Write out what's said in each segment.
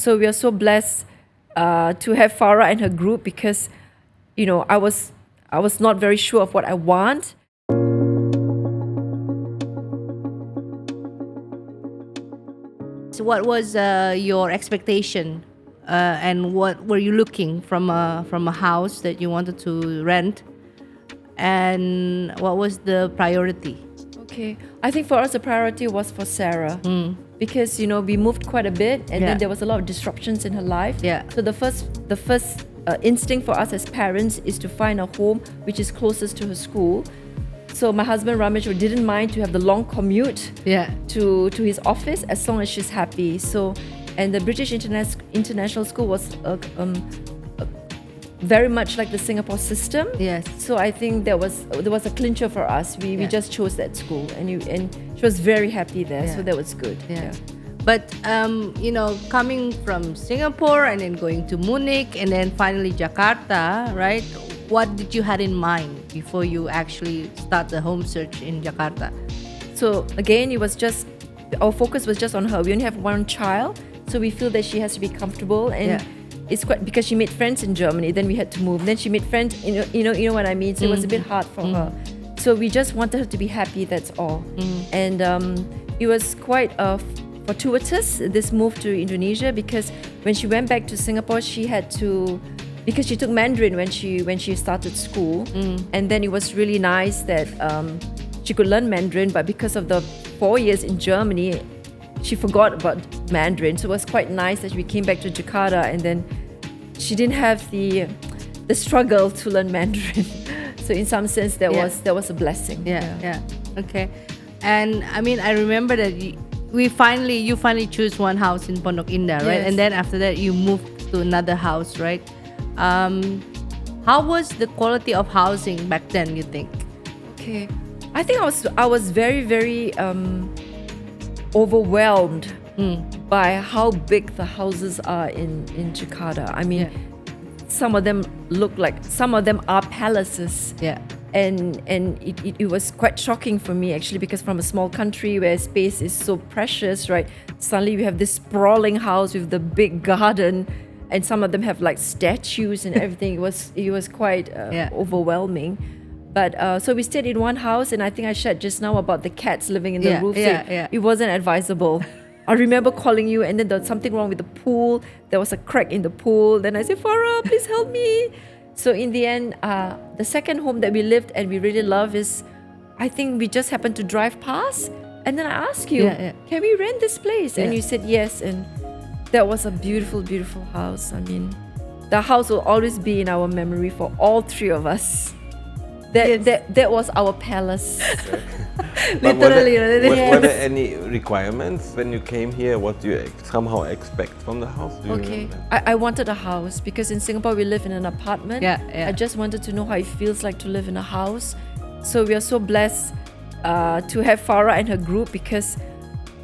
So we are so blessed to have Farah and her group because, I was not very sure of what I want. So what was your expectation, and what were you looking from a house that you wanted to rent, and what was the priority? Okay, I think for us the priority was for Sarah because we moved quite a bit and Yeah. then there was a lot of disruptions in her life. Yeah. So the first instinct for us as parents is to find a home which is closest to her school. So my husband Ramesh didn't mind to have the long commute Yeah. to his office as long as she's happy. So, and the British International School was very much like the Singapore system. Yes. So I think there was a clincher for us. We Yeah. just chose that school, and she was very happy there. Yeah. So that was good. Yeah. But coming from Singapore and then going to Munich and then finally Jakarta, right? What did you had in mind before you actually start the home search in Jakarta? So again, our focus was just on her. We only have one child, so we feel that she has to be comfortable, and it's quite because she made friends in Germany. Then we had to move. Then she made friends. You know what I mean. So it was a bit hard for her. So we just wanted her to be happy. That's all. And it was quite fortuitous, this move to Indonesia, because when she went back to Singapore, she had to. Because she took Mandarin when she started school, and then it was really nice that she could learn Mandarin. But because of the 4 years in Germany, she forgot about Mandarin. So it was quite nice that we came back to Jakarta, and then she didn't have the struggle to learn Mandarin. So in some sense, that was a blessing. Yeah. Okay. And I mean, I remember that you finally choose one house in Pondok Indah, right? Yes. And then after that, you moved to another house, right? How was the quality of housing back then, you think? Okay, I think I was very, very overwhelmed by how big the houses are in Jakarta. I mean, some of them are palaces. Yeah. And it was quite shocking for me actually, because from a small country where space is so precious, right? Suddenly we have this sprawling house with the big garden, and some of them have like statues and everything. It was quite overwhelming. But so we stayed in one house, and I think I shared just now about the cats living in the roof. So it wasn't advisable. I remember calling you, and then there was something wrong with the pool. There was a crack in the pool. Then I said, Farah, please help me. So in the end, the second home that we lived and we really love is, I think we just happened to drive past, and then I asked you, can we rent this place? And you said yes, and that was a beautiful, beautiful house. I mean, the house will always be in our memory for all three of us. That was our palace. Literally. Were there any requirements when you came here? What do you somehow expect from the house? Do you remember? I wanted a house because in Singapore we live in an apartment. I just wanted to know how it feels like to live in a house. So we are so blessed to have Farah and her group, because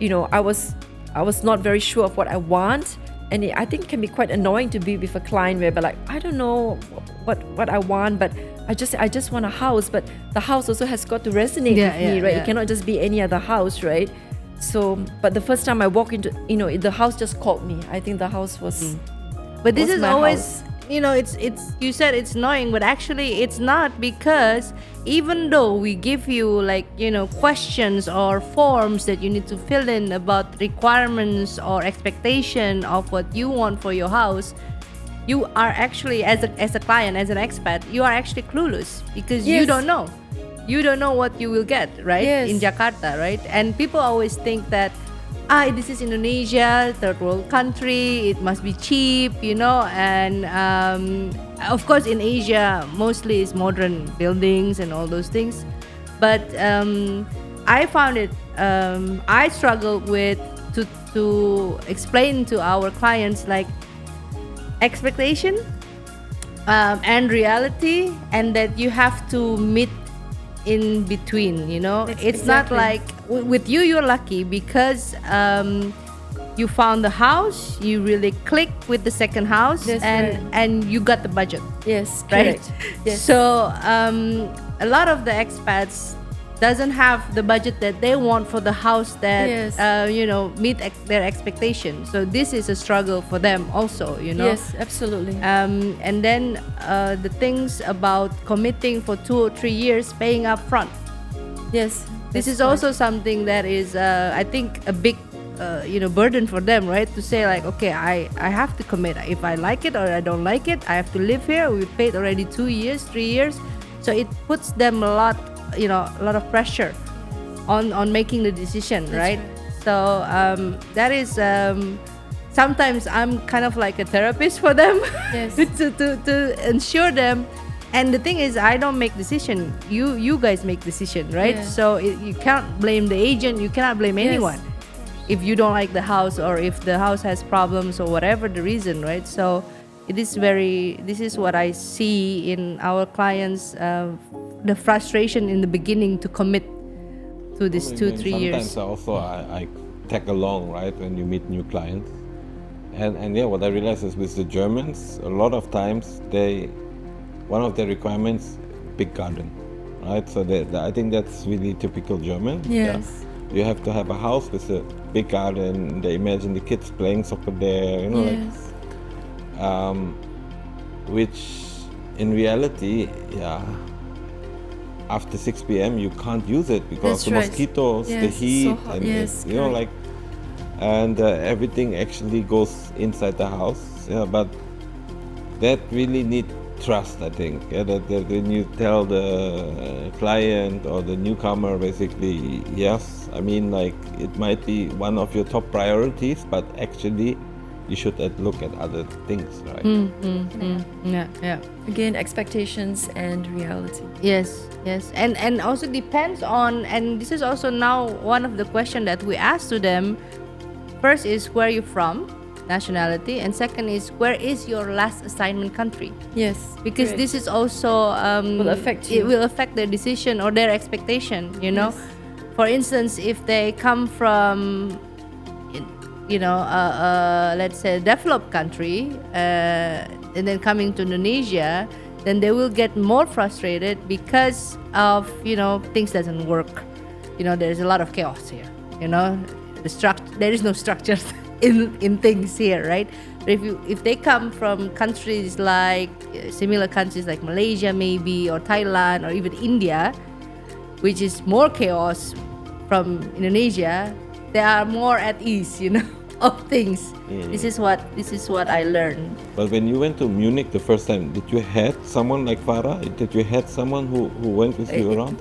I was not very sure of what I want, and I think it can be quite annoying to be with a client where, but like, I don't know what I want, but I just want a house. But the house also has got to resonate with me, right? It cannot just be any other house, right? So, but the first time I walked into, the house just called me. I think the house was. But this was is my always, house. it's you said it's annoying, but actually it's not, because even though we give you questions or forms that you need to fill in about requirements or expectation of what you want for your house, you are actually, as a client, as an expat, you are actually clueless, because you don't know what you will get, right? In Jakarta, right? And people always think that this is Indonesia, third world country, it must be cheap, and of course in Asia mostly it's modern buildings and all those things. But I found it I struggled with to explain to our clients like expectation and reality, and that you have to meet in between. It's not like with you're lucky because you found the house, you really clicked with the second house. That's and you got the budget. Yes, right. correct. Yes. So a lot of the expats doesn't have the budget that they want for the house that Yes. meet their expectations. So this is a struggle for them also, Yes, absolutely. and then the things about committing for 2 or 3 years, paying up front. Yes. This that's is correct. also something that is, I think, a big, burden for them, right? To say like, okay, I have to commit. If I like it or I don't like it, I have to live here. We paid already 2 years, 3 years, so it puts them a lot of pressure on making the decision, right? So that is. Sometimes I'm kind of like a therapist for them. Yes. to ensure them. And the thing is, I don't make decision. You guys make decision, right? Yeah. So you can't blame the agent. You cannot blame Yes. anyone if you don't like the house or if the house has problems or whatever the reason, right? So this is what I see in our clients, the frustration in the beginning to commit to this 2-3 years. Sometimes also I tag along, right, when you meet new clients. And yeah, what I realize is with the Germans, a lot of times one of their requirements, big garden, right? So I think that's really typical German. Yes. You have to have a house with a big garden. They imagine the kids playing soccer there, Yes. which in reality, after 6 p.m. you can't use it because That's the right. mosquitoes, the Yes, it's so heat, hot. and Yes, correct. and everything actually goes inside the house. Yeah, but that really need trust, I think. Yeah, that when you tell the client or the newcomer, basically, yes, I mean, like it might be one of your top priorities, but actually, you should look at other things, right? Yeah. Again, expectations and reality. Yes, and also depends on, and this is also now one of the question that we ask to them. First is where you from, nationality, and second is where is your last assignment country, Yes. because correct. this is also Will affect it you. will affect their decision or their expectation. Yes. For instance, if they come from let's say a developed country, and then coming to Indonesia, then they will get more frustrated because of things doesn't work. There's a lot of chaos here. There is no structure in things here, right? But if they come from countries like similar countries like Malaysia maybe, or Thailand, or even India, which is more chaos from Indonesia, they are more at ease, of things. This is what I learned. But when you went to Munich the first time, did you had someone like Farah? Did you had someone who went with you around?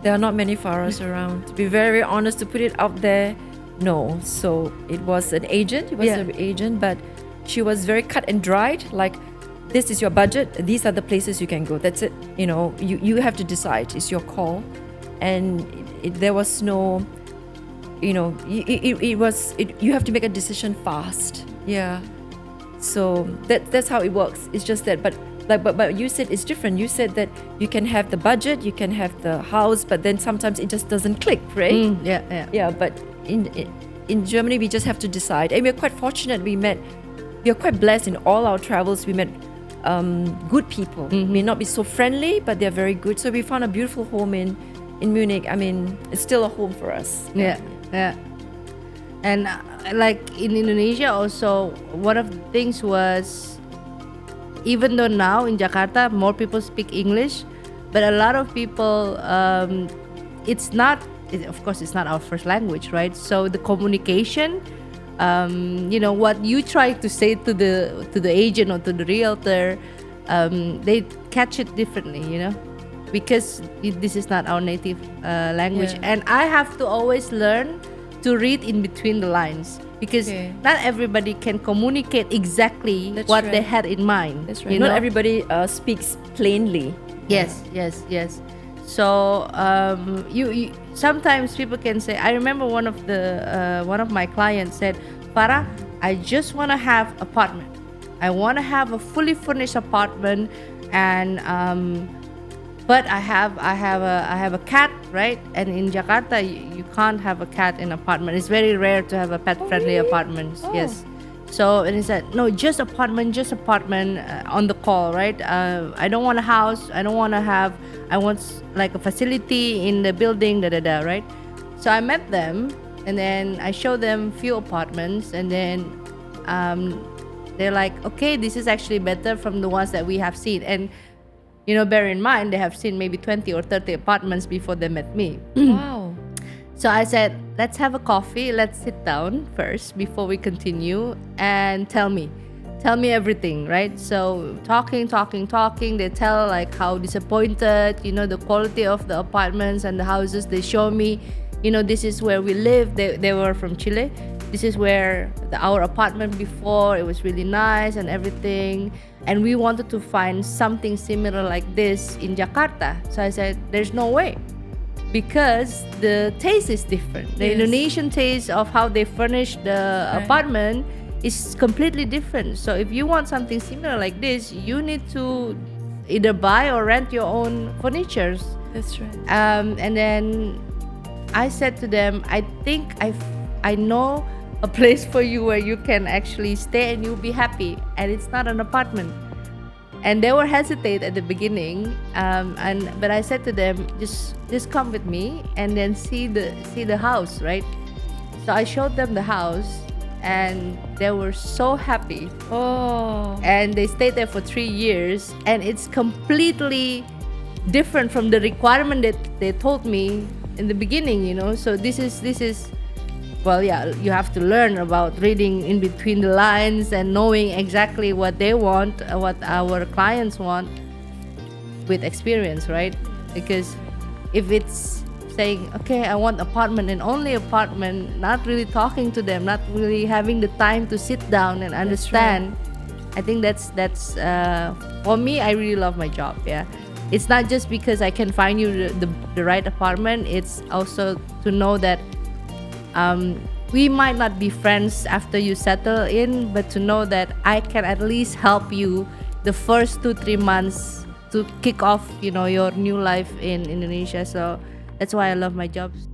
There are not many Farahs around. To be very honest, to put it out there, no. So it was an agent. It was Yeah. an agent, but she was very cut and dried. Like, this is your budget. These are the places you can go. That's it. You have to decide. It's your call. And there was no, you have to make a decision fast. Yeah. So that's how it works. It's just that, but you said it's different. You said that you can have the budget, you can have the house, but then sometimes it just doesn't click, right? Yeah. Yeah, but in Germany we just have to decide. And we're quite fortunate. We are quite blessed in all our travels. We met good people. May not be so friendly, but they're very good. So we found a beautiful home in Munich. I mean, it's still a home for us. Yeah. And like in Indonesia also, one of the things was, even though now in Jakarta more people speak English, but a lot of people, of course it's not our first language, right? So the communication, what you try to say to the agent or to the realtor, they catch it differently, because this is not our native language. Yeah. And I have to always learn to read in between the lines, because Okay. not everybody can communicate exactly That's what they right. had in mind. That's right. Not everybody speaks plainly. Yes. So you sometimes people can say. I remember one of my clients said, "Farah, I just want to have apartment. I want to have a fully furnished apartment, and but I have a cat, right? And in Jakarta, you can't have a cat in apartment. It's very rare to have a pet-friendly really? apartments. Oh. Yes, So, and he said, no, just apartment, on the call, right? I don't want a house. I want like a facility in the building, right? So I met them, and then I showed them few apartments, and then they're like, okay, this is actually better from the ones that we have seen. And, bear in mind, they have seen maybe 20 or 30 apartments before they met me. Wow. So I said, let's have a coffee. Let's sit down first before we continue, and tell me everything, right? So talking. They tell like how disappointed, the quality of the apartments and the houses. They show me, this is where we live. They were from Chile. This is where our apartment before, it was really nice and everything. And we wanted to find something similar like this in Jakarta. So I said, there's no way. Because the taste is different. The Indonesian taste of how they furnish the apartment is completely different. So if you want something similar like this, you need to either buy or rent your own furnitures. That's right. And then I said to them, I think I know a place for you where you can actually stay and you'll be happy. And it's not an apartment. And they were hesitate at the beginning, but I said to them, just come with me and then see the house, right? So I showed them the house, and they were so happy. Oh. And they stayed there for 3 years, and it's completely different from the requirement that they told me in the beginning. So this is. Well, yeah, you have to learn about reading in between the lines and knowing exactly what they want, what our clients want with experience, right? Because if it's saying, okay, I want apartment and only apartment, not really talking to them, not really having the time to sit down and understand, I think that's for me, I really love my job, yeah. It's not just because I can find you the right apartment, it's also to know that we might not be friends after you settle in, but to know that I can at least help you the first 2-3 months to kick off, your new life in Indonesia. So that's why I love my jobs.